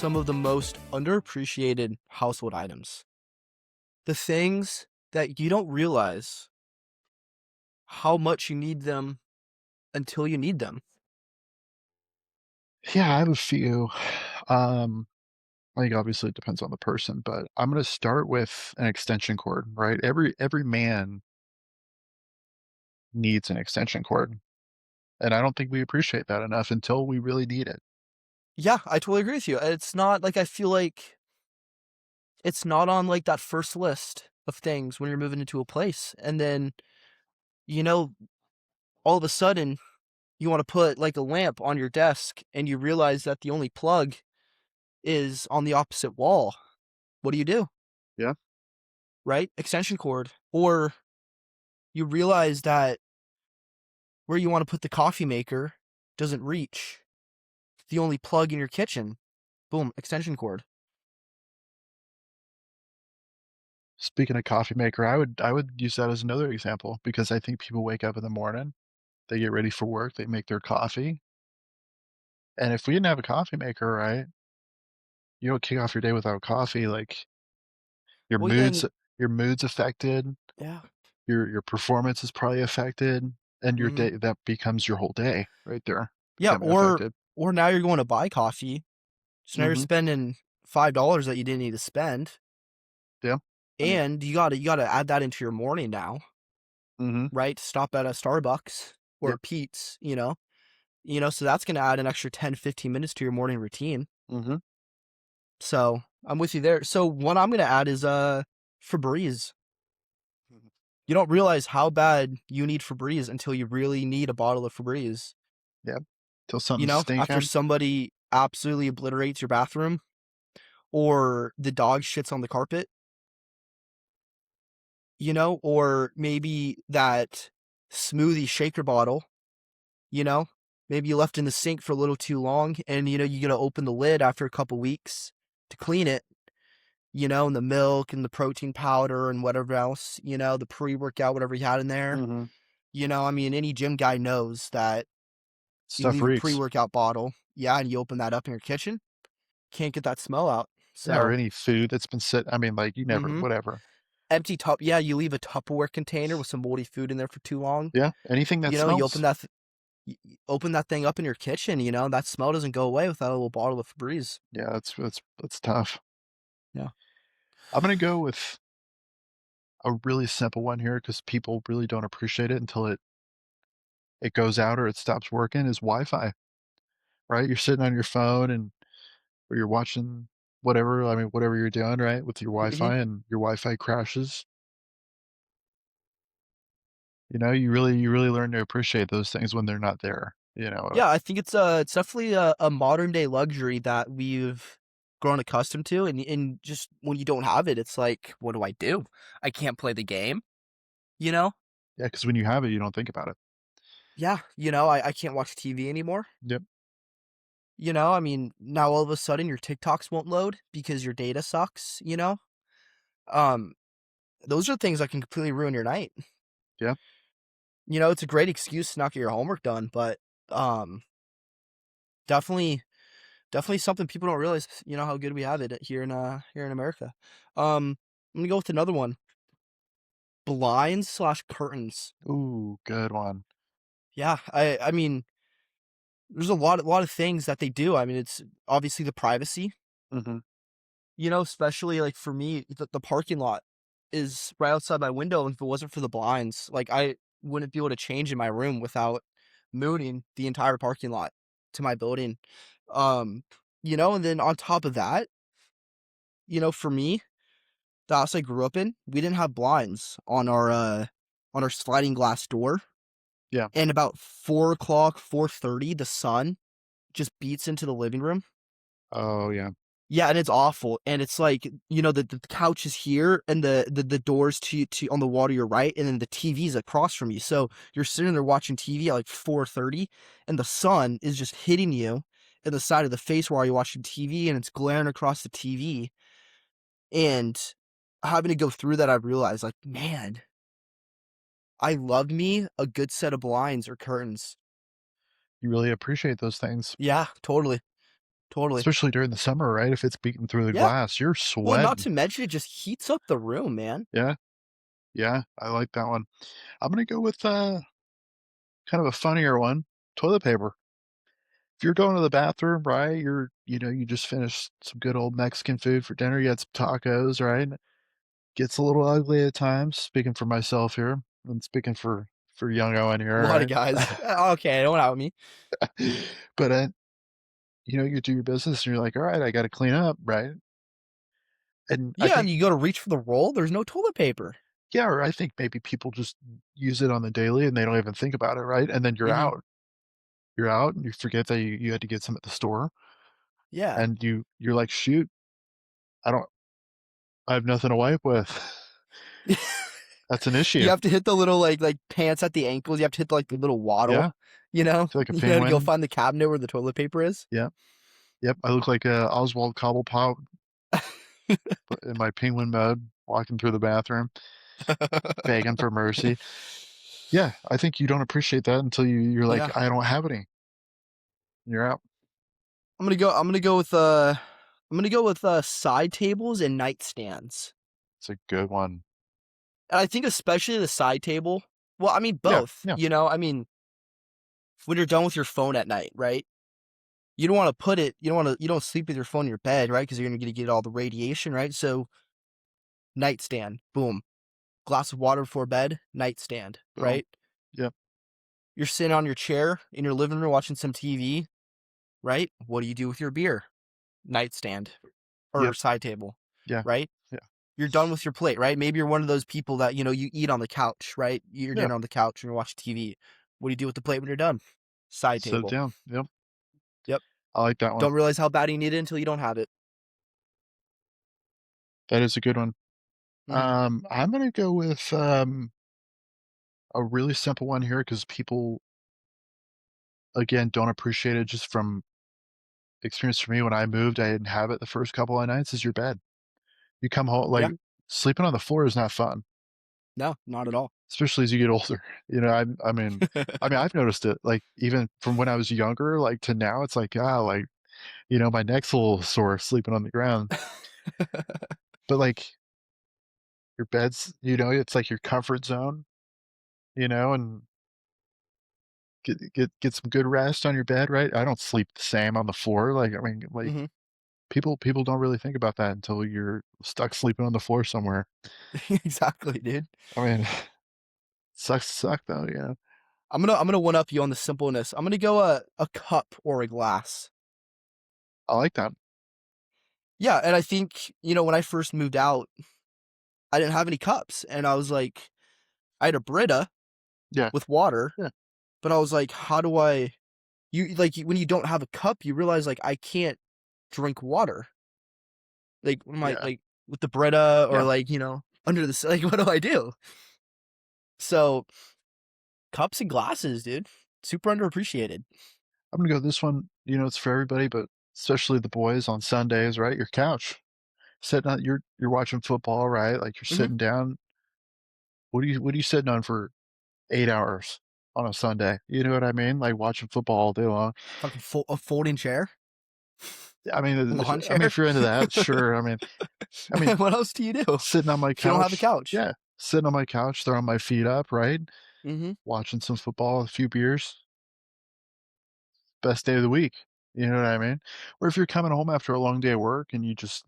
some of the most underappreciated household items. The things that you don't realize how much you need them until you need them. Yeah, I have a few. Um, I think obviously it depends on the person, but I'm gonna start with an extension cord, right? Every man needs an extension cord, and I don't think we appreciate that enough until we really need it. Yeah, I totally agree with you. It's not like I feel like it's not on like that first list of things when you're moving into a place. And then, you know, all of a sudden you want to put like a lamp on your desk and you realize that the only plug is on the opposite wall. What do? Yeah. Right? Extension cord. Or you realize that where you want to put the coffee maker doesn't reach the only plug in your kitchen. Boom, extension cord. Speaking of coffee maker, I would use that as another example because I think people wake up in the morning, they get ready for work, they make their coffee, and if we didn't have a coffee maker, right, you don't kick off your day without coffee, like your Well, yeah, moods and your mood's affected, yeah. your performance is probably affected, and your Mhm. day that becomes your whole day right there Yeah, becoming affected. or now you're going to buy coffee, so now you're Mhm. spending $5 that you didn't need to spend, Yeah. I mean, and you gotta add that into your morning now, mhm. right? Stop at a Starbucks or Yep. a Pete's, so that's gonna add an extra 10, 15 minutes to your morning routine. Mhm. So, I'm with you there. So, what I'm gonna add is, Febreze. Mhm. You don't realize how bad you need Febreze until you really need a bottle of Febreze. Yep. Till something's After stinking. somebody absolutely obliterates your bathroom or the dog shits on the carpet, or maybe that smoothie shaker bottle, you know, maybe you left in the sink for a little too long and, you got to open the lid after a couple weeks to clean it, and the milk and the protein powder and whatever else, the pre workout, whatever you had in there. Mhm. I mean, any gym guy knows that you Stuff leave a reeks. pre-workout bottle, yeah, and you open that up in your kitchen, can't get that smell out. Yeah, or So, any food that's been I mean, like, you never mhm. whatever. Empty top, yeah, you leave a Tupperware container with some moldy food in there for too long. Yeah, anything that You open smells. open that thing up in your kitchen, that smell doesn't go away without a little bottle of Febreze. Yeah, that's tough. Yeah. I'm gonna go with a really simple one here because people really don't appreciate it until it goes out or it stops working, is Wi-Fi, right? You're sitting on your phone and or you're watching whatever, I mean, whatever you're doing, right, with your Mhm. Wi-Fi and your Wi-Fi crashes. You really learn to appreciate those things when they're not there, Yeah, I think it's definitely a modern day luxury that we've grown accustomed to, and just when you don't have it, it's like, "What do I do? I can't play the game," you know? Yeah, because when you have it, you don't think about it. Yeah, I can't watch TV anymore. Yep. I mean, now all of a sudden your TikToks won't load because your data sucks. Um, those are things that can completely ruin your night. Yeah. It's a great excuse to not get your homework done, but um, definitely, definitely something people don't realize. How good we have it here in America. I'm gonna go with another one: blinds/curtains. Ooh, good one. Yeah, I mean, there's a lot of things that they do. I mean, it's obviously the privacy. Mhm. Especially, like, for me, the parking lot is right outside my window, and if it wasn't for the blinds, like, I wouldn't be able to change in my room without mooning the entire parking lot to my building. Um, and then on top of that, for me, the house I grew up in, we didn't have blinds on our sliding glass door, Yeah. and about 4 o'clock, 4:30, the sun just beats into the living room. Oh, yeah. Yeah, and it's awful, and it's like, the couch is here, and the doors to on the wall to your right, and then the TV's across from you, so you're sitting there watching TV at, like, 4:30, and the sun is just hitting you in the side of the face while you're watching TV, and it's glaring across the TV, and having to go through that, I realized, like, "Man, I love me a good set of blinds or curtains." You really appreciate those things. Yeah, totally, Totally. especially during the summer, right? If it's beating through the Yeah. glass, you're Well, not sweating. to mention it just heats up the room, man. Yeah, yeah, I like that one. I'm gonna go with, kind of a funnier one, toilet paper. If you're going to the bathroom, right, you just finished some good old Mexican food for dinner, you had some tacos, right? Gets a little ugly at times, speaking for myself here, and speaking for young Owen A here, lot of right? guys. Okay, don't out me. But, you do your business and you're like, "Alright, I gotta clean up," right? And I Yeah, and think you go to reach for the roll, there's no toilet paper. yeah, or I think maybe people just use it on the daily and they don't even think about it, right? And then you're Mhm. out. You're out and you forget that you had to get some at the store, Yeah. and you're like, "Shoot, I don't I have nothing to wipe with." That's an You issue. have to hit the little, like, pants at the ankles, you have to hit, like, the little Yeah, waddle, you know? feel like a To go penguin. find the cabinet where the toilet paper is. Yep, yep, I look like, Oswald Cobblepot in my penguin mode, walking through the bathroom, begging for mercy. Yeah, I think you don't appreciate that until you're like, Yeah. "I don't have any." You're out. I'm gonna go with, side tables and nightstands. It's a good one. And I think especially the side table, well, I mean, Yeah, both, yeah, I mean, when you're done with your phone at night, right? You don't sleep with your phone in your bed, right? Because 'Cause you're gonna get all the radiation, right? So, nightstand, boom. Glass of water before bed, nightstand, boom. right? Yep, You're sitting on your chair in your living room watching some TV, right? What do you do with your beer? Nightstand or yep, side table, yeah, right? yeah, You're done with your plate, right? Maybe you're one of those people that, you eat on the couch, right? You eat your yeah. dinner on the couch and you're watching TV. What do you do with the plate when you're done? Side Set it table. down. Yep, Yep. I like that one. Don't realize how bad you need it until you don't have it. That is a good one. Mhm. I'm gonna go with, a really simple one here because people, again, don't appreciate it just from experience for me. When I moved, I didn't have it the first couple of nights, is your bed. You come home like, Yeah. sleeping on the floor is not fun, No, not at all. especially as you get older. I mean, I've noticed it, like, even from when I was younger, like, to now, it's like, like, my neck's a little sore sleeping on the ground. But, like, your bed's it's like your comfort zone, and get some good rest on your bed, right? I don't sleep the same on the floor, like, I mean, like, Mhm. people don't really think about that until you're stuck sleeping on the floor somewhere. Exactly, dude. I mean, sucks to suck though, I'm gonna one up you on the simpleness. I'm gonna go a cup or a glass. I like that. Yeah, and I think, when I first moved out, I didn't have any cups, and I was like I had a Brita Yeah, with water, yeah, but I was like, "How do I?" When you don't have a cup, you realize, like, I can't drink water. Like, what am I yeah, like, with the Brita or, yeah. like, under the like, what do I do? So, cups and glasses, dude. Super underappreciated. I'm gonna go this one, it's for everybody, but especially the boys on Sundays, right? Your couch. Sitting on you're watching football, right? Like, you're Mhm. sitting down. What are you sitting on for 8 hours on a Sunday? You know what I mean? Like, watching football all day long. Fucking a folding chair? Lawn I mean, chair? if you're into that, sure. I mean, What else do you do sitting on my if you don't have a couch, couch? yeah, sitting on my couch, throwing my feet up, right? Mhm. Watching some football, a few beers, best day of the week. You know what I mean? Or if you're coming home after a long day of work and you just,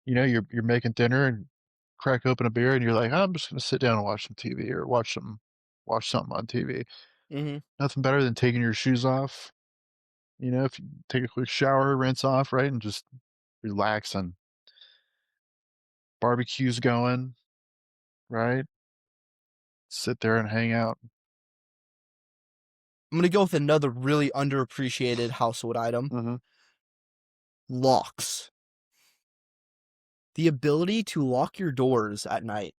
you're making dinner and crack open a beer and you're like, "Oh, I'm just gonna sit down and watch some TV or watch something on TV." Mhm. Nothing better than taking your shoes off. If you take a quick shower, rinse off, right, and just relax and barbecue's going, right? Sit there and hang out. I'm gonna go with another really underappreciated household item, Mhm. locks. The ability to lock your doors at night.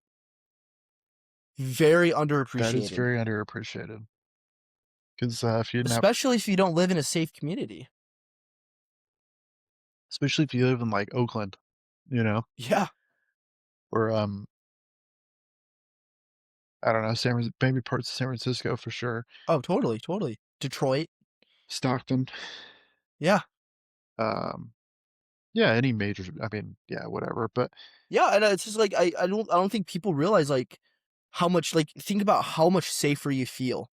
Very That is underappreciated, very underappreciated 'cause, if you didn't have especially if you don't live in a safe community. especially if you live in, like, Oakland, you know, Yeah. or, I don't know, San Fran maybe parts of San Francisco for sure. Oh, totally, totally. Detroit. Stockton. Yeah. Um, yeah, any major I mean, yeah, whatever, but Yeah, and it's just like I don't think people realize like how much like think about how much safer you feel.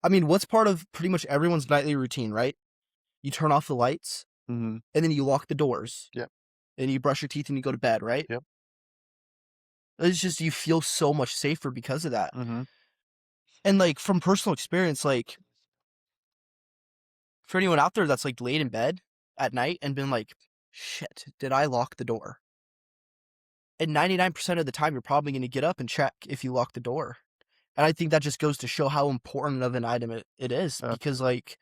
I mean, what's part of pretty much everyone's nightly routine, right? You turn off the lights mhm, and then you lock the doors yep, and you brush your teeth and you go to bed, right? yep, It's just you feel so much safer because of that. mhm. And like from personal experience, like for anyone out there that's like laid in bed at night and been like, shit, did I lock the door? And 99% of the time, you're probably going to get up and check if you lock the door. And I think that just goes to show how important of an item it is Uh, because, like,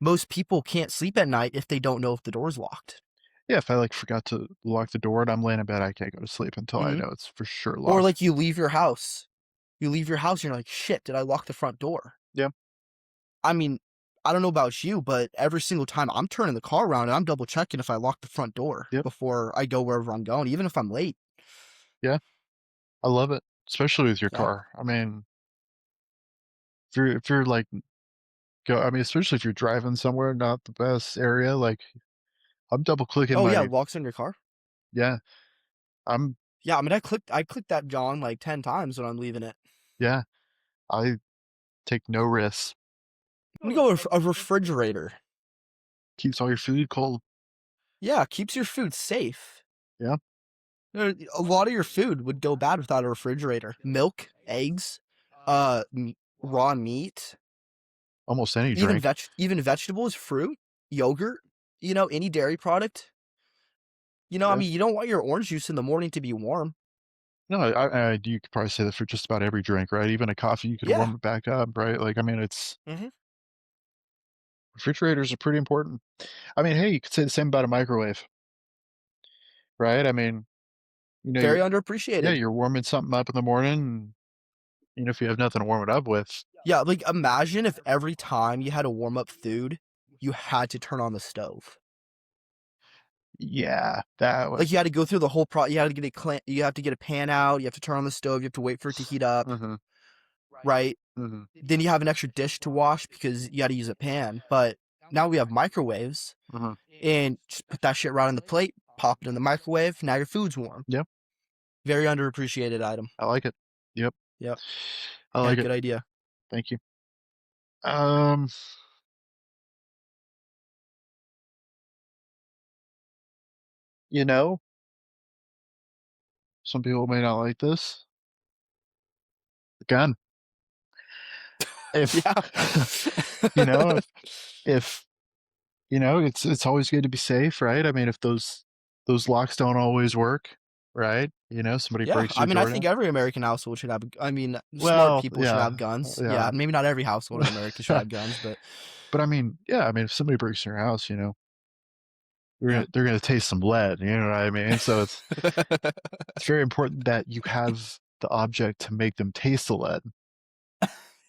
most people can't sleep at night if they don't know if the door's locked. yeah, if I, like, forgot to lock the door and I'm laying in bed, I can't go to sleep until I Hmm. know it's for sure Or, locked. like, you leave your house. You leave your house and you're like, shit, did I lock the front door? Yeah, I mean, I don't know about you, but every single time I'm turning the car around and I'm double checking if I locked the front door yep, before I go wherever I'm going, even if I'm late. yeah, I love it, especially with your Yeah. car. I mean, if you're, like, I mean, especially if you're driving somewhere not the best area, like, I'm double clicking Oh, yeah, my locks on your car? yeah, I'm Yeah, I mean, I clicked that John like 10 times when I'm leaving it. yeah, I take no risks. Let me go with a refrigerator. Keeps all your food cold. Yeah, keeps your food safe. Yeah, A lot of your food would go bad without a refrigerator. Milk, eggs, raw meat, almost any drink. even vegetables, fruit, yogurt, any dairy product. I Yeah. mean, you don't want your orange juice in the morning to be warm. No, I you could probably say that for just about every drink, right? Even a coffee, you could Yeah. warm it back up, right? Like, I mean, it's Mhm. refrigerators are pretty important. I mean, hey, you could say the same about a microwave, right? I mean, Very yeah, underappreciated. you're warming something up in the morning, and, if you have nothing to warm it up with, Yeah, like, imagine if every time you had to warm up food, you had to turn on the stove. yeah, that would Like, you had to go through the whole you had to get you have to get a pan out, you have to turn on the stove, you have to wait for it to heat up, mhm, right? mhm, Then you have an extra dish to wash because you gotta use a pan, but now we have microwaves, mhm. and just put that shit right on the plate, pop it in the microwave, now your food's warm. Yep, Very underappreciated item. I like it. Yep, Yep. I Yeah, like it. good idea. Thank you. Um, you know, some people may not like this. Gun. If Yeah. you know, if it's always good to be safe, right? I mean, if those locks don't always work, right? Somebody Yeah, breaks I your mean, I door think down. every American household should have I mean, smart Well, people should have yeah, guns. yeah. Yeah, maybe not every household in America should have guns, but But I mean, yeah, I mean, if somebody breaks your house, they're yeah. gonna taste some lead. You know what I mean? So it's very important that you have the object to make them taste the lead.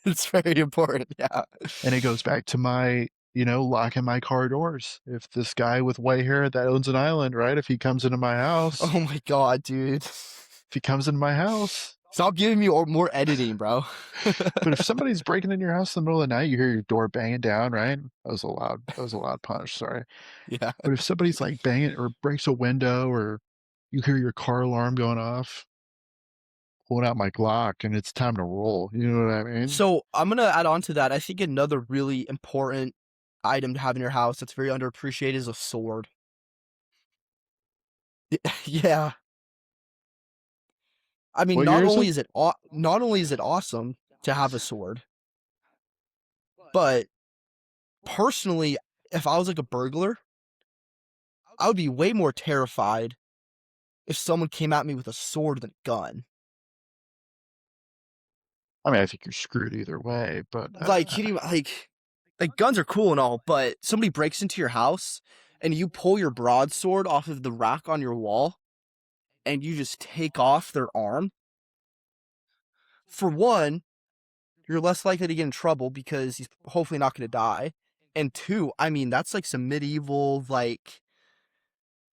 It's very important, yeah. And it goes back to my, locking my car doors. If this guy with white hair that owns an island, right? If he comes into my house, Oh my god, dude. if he comes into my house, Stop giving me more editing, bro. but if somebody's breaking into your house in the middle of the night, you hear your door banging down, right? That was a loud punch, sorry. Yeah. But if somebody's like banging or breaks a window or you hear your car alarm going off, pulling out my Glock and it's time to roll. You know what I mean? So, I'm gonna add on to that, I think another really important item to have in your house that's very underappreciated is a sword. Yeah. I mean, What year is it? not only is it awesome to have a sword, but personally, if I was like a burglar, I would be way more terrified if someone came at me with a sword than a gun. I mean, I think you're screwed either way, but Like, can you like guns are cool and all, but somebody breaks into your house and you pull your broadsword off of the rack on your wall and you just take off their arm. For one, you're less likely to get in trouble because he's hopefully not going to die. And two, I mean, that's like some medieval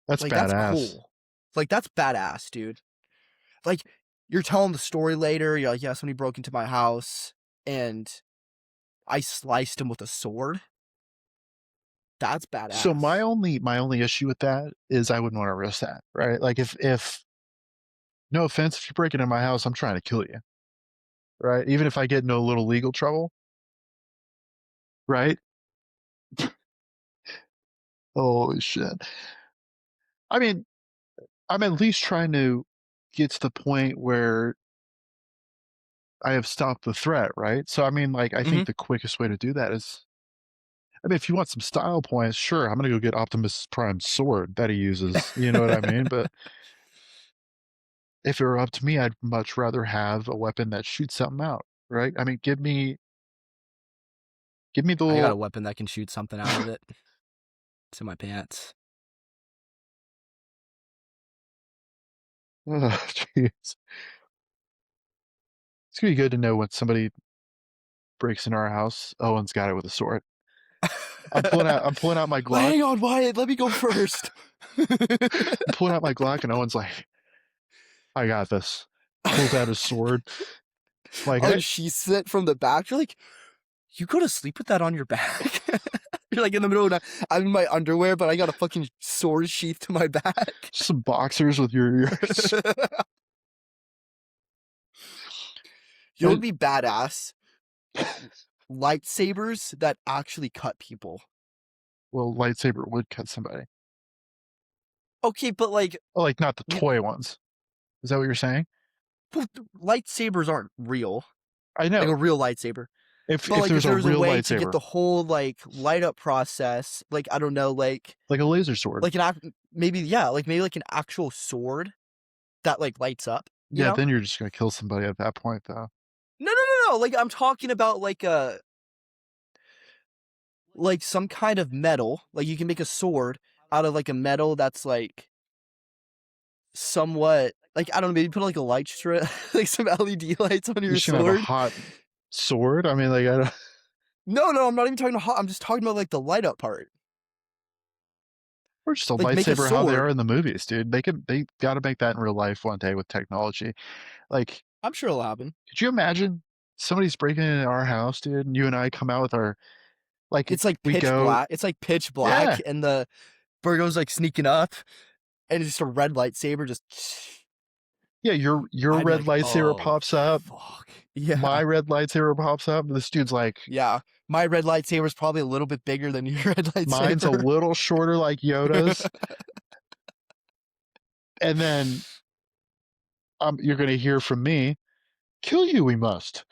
that's that's badass. cool. Like that's badass, dude. Like you're telling the story later, you're like, yeah, somebody broke into my house and I sliced him with a sword. That's So my badass. only issue with that is I wouldn't wanna risk that, right? Like, if no offense, if you break into my house, I'm trying to kill you, right? Even if I get into a little legal trouble, right? Holy shit. I mean, I'm at least trying to get to the point where I have stopped the threat, right? So, I mean, like, I Mhm. think the quickest way to do that is I mean, if you want some style points, sure, I'm gonna go get Optimus Prime's sword that he uses, you know what I mean? But if it were up to me, I'd much rather have a weapon that shoots something out, right? I mean, give me the I got a little weapon that can shoot something out of it. It's in my pants. oh, jeez. It's gonna be good to know when somebody breaks into our house, Owen's got it with a sword. I'm pulling out my Well, Glock. hang on, Wyatt. Let me go first. I'm pulling out my Glock, and Owen's like, "I got this." Pulls out his sword. Like, I Unsheaths it from the back. You're like, you go to sleep with that on your back? You're like in the middle of the night. I'm in my underwear, but I got a fucking sword sheath to my back. some boxers with your You know what'd be badass? Lightsabers that actually cut people. well, lightsaber would cut somebody. Okay, but like, Oh, like, not the you, toy ones. Is that what you're saying? but lightsabers aren't real. I Like know. a real lightsaber. If But like, if there's a there was a real way to get lightsaber, the whole like light up process, like I don't know, like a laser sword, like maybe yeah, like maybe like an actual sword that like lights up. You yeah, know? then you're just gonna kill somebody at that point, though. No, no, no, no. Like I'm talking about like some kind of metal. Like you can make a sword out of like a metal that's like somewhat like I don't know, maybe put like a light strip, like some LED lights on You're your just gonna have a sword. hot sword? I mean, like, I don't No, no, I'm not even talking about hot. I'm just talking about like the light up part. or just a Like make a lightsaber how they are sword. in the movies, dude. They gotta make that in real life one day with technology. Like, I'm sure it'll happen. could you imagine somebody's breaking into our house, dude, and you and I come out with our like, It's like we pitch go black. It's like pitch black, yeah. and the Virgo's like sneaking up, and it's just a red lightsaber. Just Yeah, your I'd be red like, lightsaber oh pops up, fuck, yeah, my red lightsaber pops up, and this dude's like, yeah. My red lightsaber is probably a little bit bigger than your red "Mine's a lightsaber. little shorter like Yoda's," and then, you're gonna hear from me, "Kill you we must."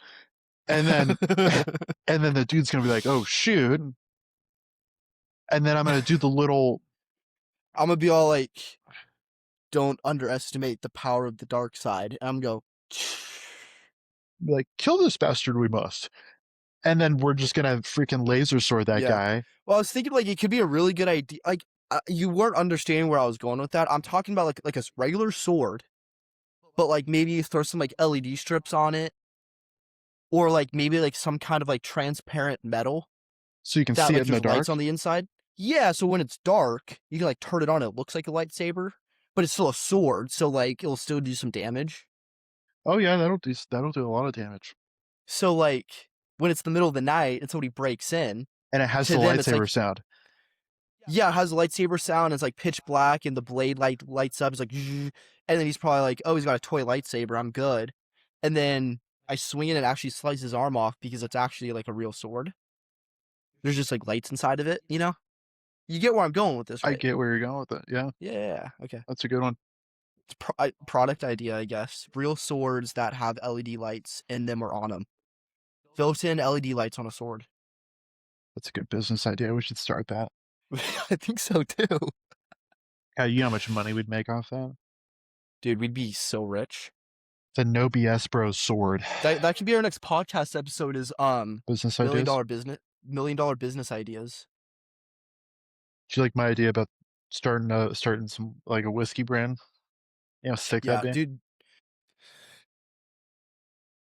And then and then the dude's gonna be like, "Oh, shoot," and then I'm gonna do the little I'm gonna be all like, don't underestimate the power of the dark side. And I'm gonna go, be like, "Kill this bastard we must." And then we're just gonna freaking laser sword that yeah. guy. Well, I was thinking like it could be a really good idea. Like you weren't understanding where I was going with that. I'm talking about like a regular sword, but like maybe you throw some like LED strips on it, or like maybe like some kind of like transparent metal So you can that see it like in the there's lights dark? on the inside. Yeah, so when it's dark, you can like turn it on. It looks like a lightsaber, but it's still a sword, so like it'll still do some damage. Oh, yeah, that'll do a lot of damage. So like when it's the middle of the night and somebody breaks in, And it has to the them it's like lightsaber sound. yeah, it has a lightsaber sound. It's like pitch black, and the blade lights up. It's like, and then he's probably like, oh, he's got a toy lightsaber. I'm good. And then I swing it and it actually slices his arm off because it's actually like a real sword. There's just like lights inside of it, you know? You get where I'm going with this, I right? get where you're going with it, yeah, Yeah. Okay. that's a good one. It's product idea, I guess. Real swords that have LED lights in them or on them. Built-in LED lights on a sword. That's a good business idea, we should start that. I think so too. Yeah, you know how much money we'd make off that? Dude, we'd be so rich. The No BS Bros sword. That could be our next podcast episode is Business million ideas? dollar business million dollar business ideas. Do you like my idea about starting some like, a whiskey brand? You know how sick that'd Yeah, be? dude,